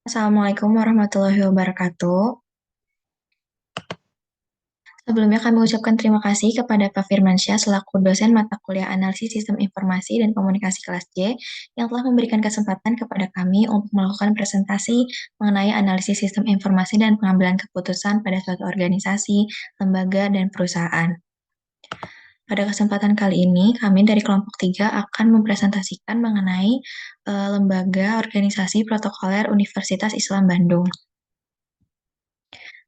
Assalamualaikum warahmatullahi wabarakatuh. Sebelumnya kami ucapkan terima kasih kepada Pak Firmansyah selaku dosen mata kuliah Analisis Sistem Informasi dan Komunikasi kelas J yang telah memberikan kesempatan kepada kami untuk melakukan presentasi mengenai analisis sistem informasi dan pengambilan keputusan pada suatu organisasi, lembaga, dan perusahaan. Pada kesempatan kali ini, kami dari kelompok 3 akan mempresentasikan mengenai lembaga organisasi protokoler Universitas Islam Bandung.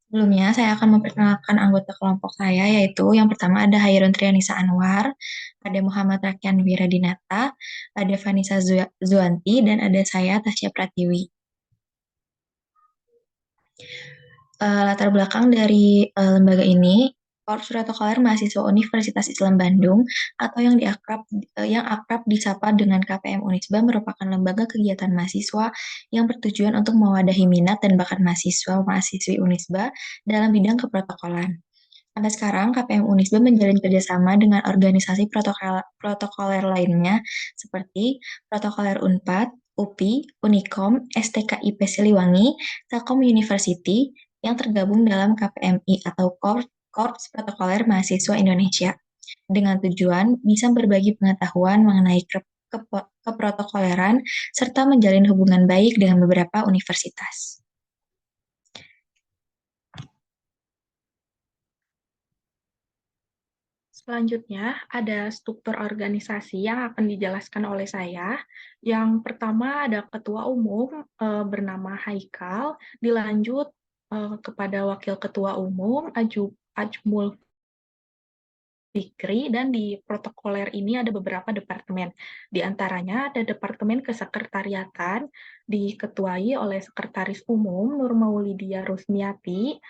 Sebelumnya, saya akan memperkenalkan anggota kelompok saya, yaitu yang pertama ada Hairun Trianisa Anwar, ada Muhammad Rakyan Wiradinata, ada Vanessa Zuanti, dan ada saya, Tasya Pratiwi. Latar belakang dari lembaga ini, Korps Protokoler Mahasiswa Universitas Islam Bandung atau yang akrab disapa dengan KPM Unisba merupakan lembaga kegiatan mahasiswa yang bertujuan untuk mewadahi minat dan bakat mahasiswa-mahasiswi Unisba dalam bidang keprotokolan. Sampai sekarang, KPM Unisba menjalin kerjasama dengan organisasi protokoler lainnya seperti Protokoler Unpad, UPI, Unikom, STKIP Siliwangi, Telkom University, yang tergabung dalam KPMI atau Korps Protokoler Mahasiswa Indonesia, dengan tujuan bisa berbagi pengetahuan mengenai keprotokoleran serta menjalin hubungan baik dengan beberapa universitas. Selanjutnya, ada struktur organisasi yang akan dijelaskan oleh saya. Yang pertama ada ketua umum bernama Haikal, dilanjut kepada wakil ketua umum Ajmul Fikri, dan di protokoler ini ada beberapa departemen. Di antaranya ada Departemen Kesekretariatan, diketuai oleh Sekretaris Umum Nur Maulidia Rusmiati,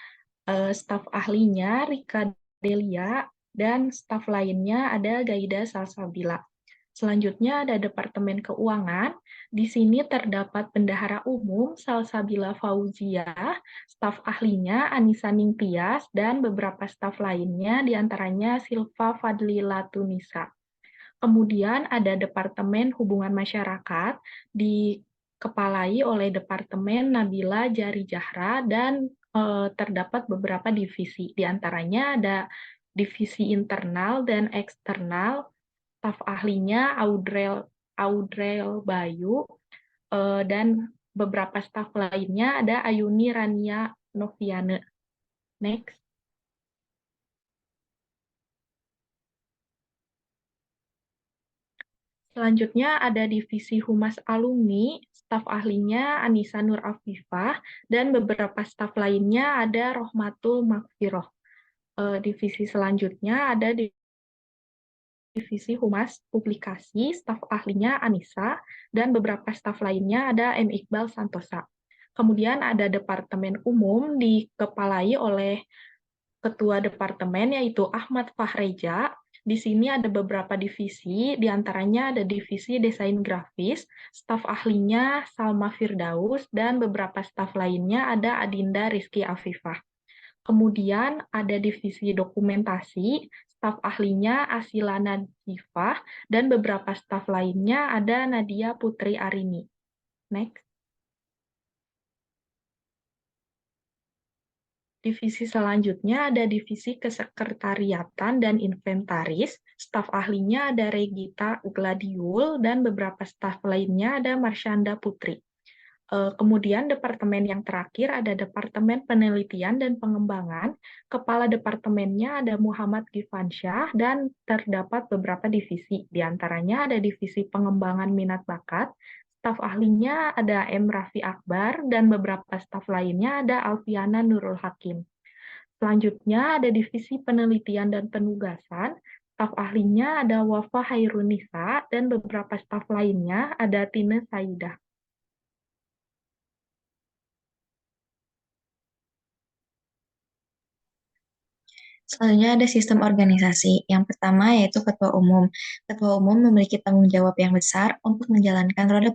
staf ahlinya Rika Delia, dan staf lainnya ada Gaida Salsabila. Selanjutnya ada Departemen Keuangan. Di sini terdapat Bendahara Umum Salsabila Fauzia, staf ahlinya Anissa Ningtyas, dan beberapa staf lainnya diantaranya Silva Fadlila Tunisa. Kemudian ada Departemen Hubungan Masyarakat, dikepalai oleh Departemen Nabila Jari Jahra, dan terdapat beberapa divisi. Di antaranya ada divisi internal dan eksternal, staf ahlinya Audrel Bayu, dan beberapa staf lainnya ada Ayuni Rania Noviane. Next. Selanjutnya ada divisi Humas Alumni, staf ahlinya Anissa Nur Afifah, dan beberapa staf lainnya ada Rohmatul Makfiroh. Divisi selanjutnya ada divisi Humas Publikasi, staf ahlinya Anissa, dan beberapa staf lainnya ada M. Iqbal Santosa. Kemudian ada Departemen Umum dikepalai oleh Ketua Departemen yaitu Ahmad Fahreja. Di sini ada beberapa divisi, diantaranya ada divisi desain grafis, staf ahlinya Salma Firdaus, dan beberapa staf lainnya ada Adinda Rizky Afifah. Kemudian ada divisi dokumentasi, staf ahlinya Asila Nadifah, dan beberapa staf lainnya ada Nadia Putri Arini. Next. Divisi selanjutnya ada divisi kesekretariatan dan inventaris, staf ahlinya ada Regita Gladiul, dan beberapa staf lainnya ada Marsyanda Putri. Kemudian departemen yang terakhir ada Departemen Penelitian dan Pengembangan, kepala departemennya ada Muhammad Gifansyah, dan terdapat beberapa divisi, diantaranya ada divisi pengembangan minat bakat, staf ahlinya ada M. Raffi Akbar, dan beberapa staf lainnya ada Alfiana Nurul Hakim. Selanjutnya ada divisi penelitian dan penugasan, staf ahlinya ada Wafa Hairunisa, dan beberapa staf lainnya ada Tina Saidah. Selanjutnya ada sistem organisasi. Yang pertama yaitu ketua umum. Ketua umum memiliki tanggung jawab yang besar untuk menjalankan roda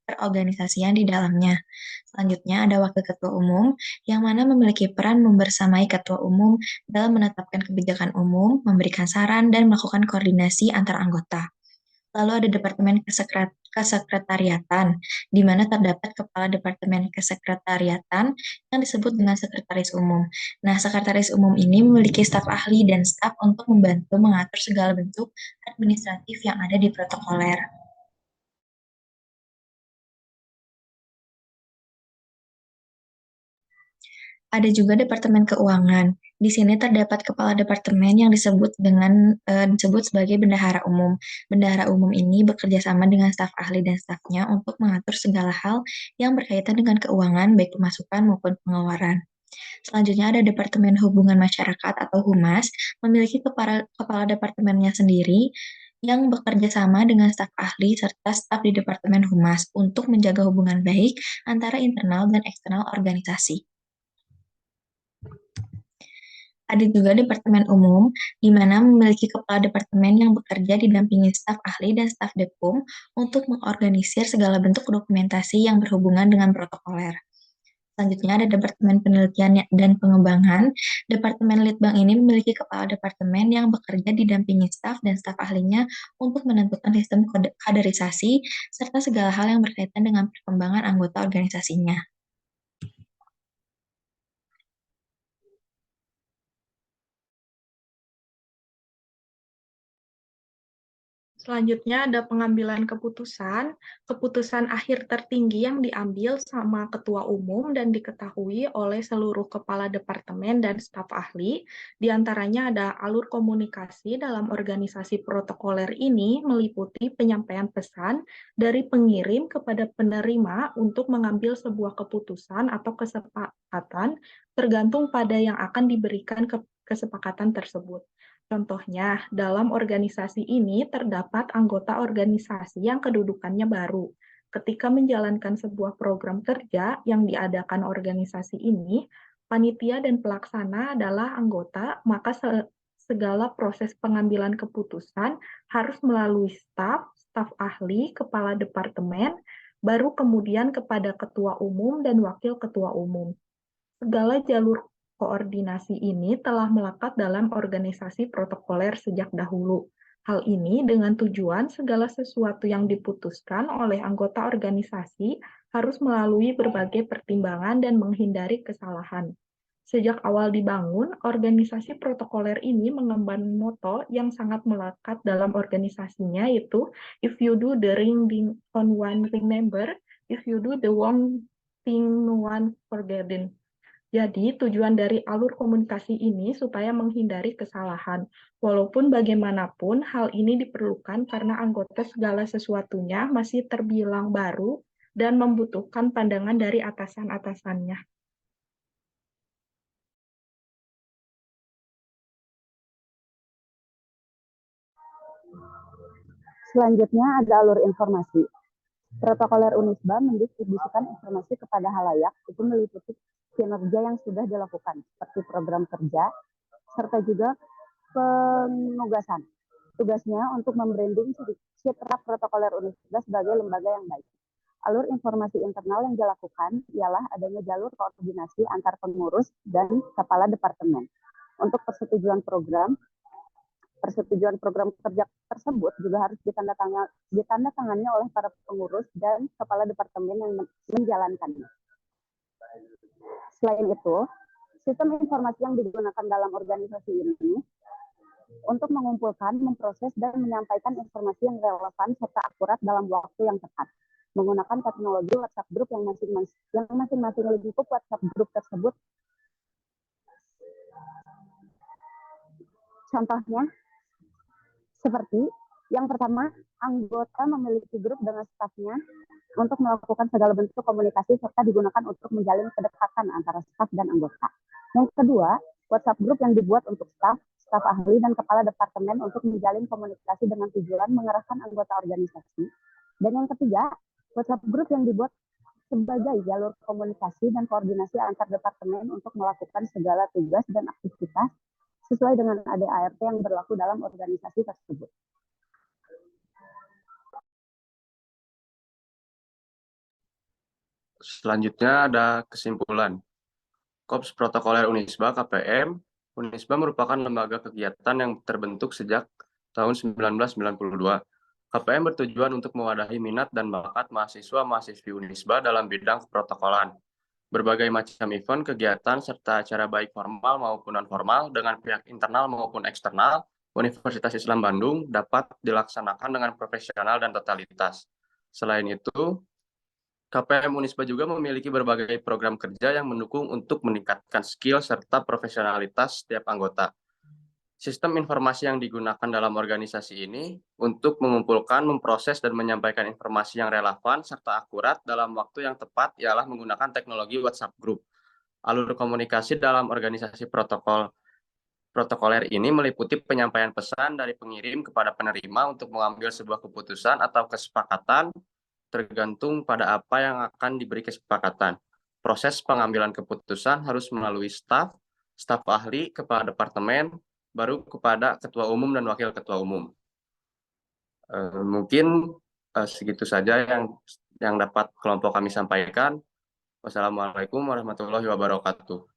perorganisasian di dalamnya. Selanjutnya ada wakil ketua umum yang mana memiliki peran membersamai ketua umum dalam menetapkan kebijakan umum, memberikan saran, dan melakukan koordinasi antar anggota. Lalu ada Departemen Kesekretariatan, di mana terdapat Kepala Departemen Kesekretariatan yang disebut dengan Sekretaris Umum. Nah, Sekretaris Umum ini memiliki staf ahli dan staf untuk membantu mengatur segala bentuk administratif yang ada di protokoler. Ada juga Departemen Keuangan. Di sini terdapat kepala departemen yang disebut sebagai bendahara umum. Bendahara umum ini bekerja sama dengan staf ahli dan stafnya untuk mengatur segala hal yang berkaitan dengan keuangan, baik pemasukan maupun pengeluaran. Selanjutnya ada Departemen Hubungan Masyarakat atau Humas, memiliki kepala departemennya sendiri yang bekerja sama dengan staf ahli serta staf di Departemen Humas untuk menjaga hubungan baik antara internal dan eksternal organisasi. Ada juga Departemen Umum, di mana memiliki kepala departemen yang bekerja didampingi staf ahli dan staf Depum untuk mengorganisir segala bentuk dokumentasi yang berhubungan dengan protokoler. Selanjutnya ada Departemen Penelitian dan Pengembangan. Departemen Litbang ini memiliki kepala departemen yang bekerja didampingi staf dan staf ahlinya untuk menentukan sistem kaderisasi serta segala hal yang berkaitan dengan perkembangan anggota organisasinya. Selanjutnya ada pengambilan keputusan. Keputusan akhir tertinggi yang diambil sama ketua umum dan diketahui oleh seluruh kepala departemen dan staf ahli. Di antaranya ada alur komunikasi dalam organisasi protokoler ini meliputi penyampaian pesan dari pengirim kepada penerima untuk mengambil sebuah keputusan atau kesepakatan tergantung pada yang akan diberikan kesepakatan tersebut. Contohnya, dalam organisasi ini terdapat anggota organisasi yang kedudukannya baru. Ketika menjalankan sebuah program kerja yang diadakan organisasi ini, panitia dan pelaksana adalah anggota, maka segala proses pengambilan keputusan harus melalui staf ahli, kepala departemen, baru kemudian kepada ketua umum dan wakil ketua umum. Segala jalur koordinasi ini telah melekat dalam organisasi protokoler sejak dahulu. Hal ini dengan tujuan segala sesuatu yang diputuskan oleh anggota organisasi harus melalui berbagai pertimbangan dan menghindari kesalahan. Sejak awal dibangun, organisasi protokoler ini mengemban moto yang sangat melekat dalam organisasinya, yaitu if you do the on one remember, if you do the one thing no one forgotten. Jadi, tujuan dari alur komunikasi ini supaya menghindari kesalahan. Walaupun bagaimanapun, hal ini diperlukan karena anggota segala sesuatunya masih terbilang baru dan membutuhkan pandangan dari atasan-atasannya. Selanjutnya ada alur informasi. Protokoler Unisba mendistribusikan informasi kepada halayak, itu meliputi kinerja yang sudah dilakukan, seperti program kerja, serta juga penugasan. Tugasnya untuk membranding citra protokoler Unisba sebagai lembaga yang baik. Alur informasi internal yang dilakukan ialah adanya jalur koordinasi antar pengurus dan kepala departemen. Untuk persetujuan program kerja tersebut juga harus ditandatangani oleh para pengurus dan kepala departemen yang menjalankannya. Selain itu, sistem informasi yang digunakan dalam organisasi ini untuk mengumpulkan, memproses, dan menyampaikan informasi yang relevan serta akurat dalam waktu yang tepat. Menggunakan teknologi WhatsApp Group yang masing-masing lingkup WhatsApp Group tersebut. Contohnya, seperti yang pertama, anggota memiliki grup dengan stafnya untuk melakukan segala bentuk komunikasi serta digunakan untuk menjalin kedekatan antara staf dan anggota. Yang kedua, WhatsApp Group yang dibuat untuk staf ahli, dan kepala departemen untuk menjalin komunikasi dengan tujuan mengerahkan anggota organisasi. Dan yang ketiga, WhatsApp Group yang dibuat sebagai jalur komunikasi dan koordinasi antar departemen untuk melakukan segala tugas dan aktivitas sesuai dengan ADART yang berlaku dalam organisasi tersebut. Selanjutnya ada kesimpulan. Korps Protokoler Unisba (KPM). Unisba merupakan lembaga kegiatan yang terbentuk sejak tahun 1992 KPM bertujuan untuk mewadahi minat dan bakat mahasiswa-mahasiswi Unisba dalam bidang keprotokolan. Berbagai macam event, kegiatan, serta acara baik formal maupun non-formal dengan pihak internal maupun eksternal Universitas Islam Bandung dapat dilaksanakan dengan profesional dan totalitas. Selain itu, KPM Unisba juga memiliki berbagai program kerja yang mendukung untuk meningkatkan skill serta profesionalitas setiap anggota. Sistem informasi yang digunakan dalam organisasi ini untuk mengumpulkan, memproses, dan menyampaikan informasi yang relevan serta akurat dalam waktu yang tepat ialah menggunakan teknologi WhatsApp Group. Alur komunikasi dalam organisasi protokoler ini meliputi penyampaian pesan dari pengirim kepada penerima untuk mengambil sebuah keputusan atau kesepakatan tergantung pada apa yang akan diberi kesepakatan. Proses pengambilan keputusan harus melalui staf ahli, kepala departemen, baru kepada ketua umum dan wakil ketua umum. Mungkin segitu saja yang dapat kelompok kami sampaikan. Wassalamualaikum warahmatullahi wabarakatuh.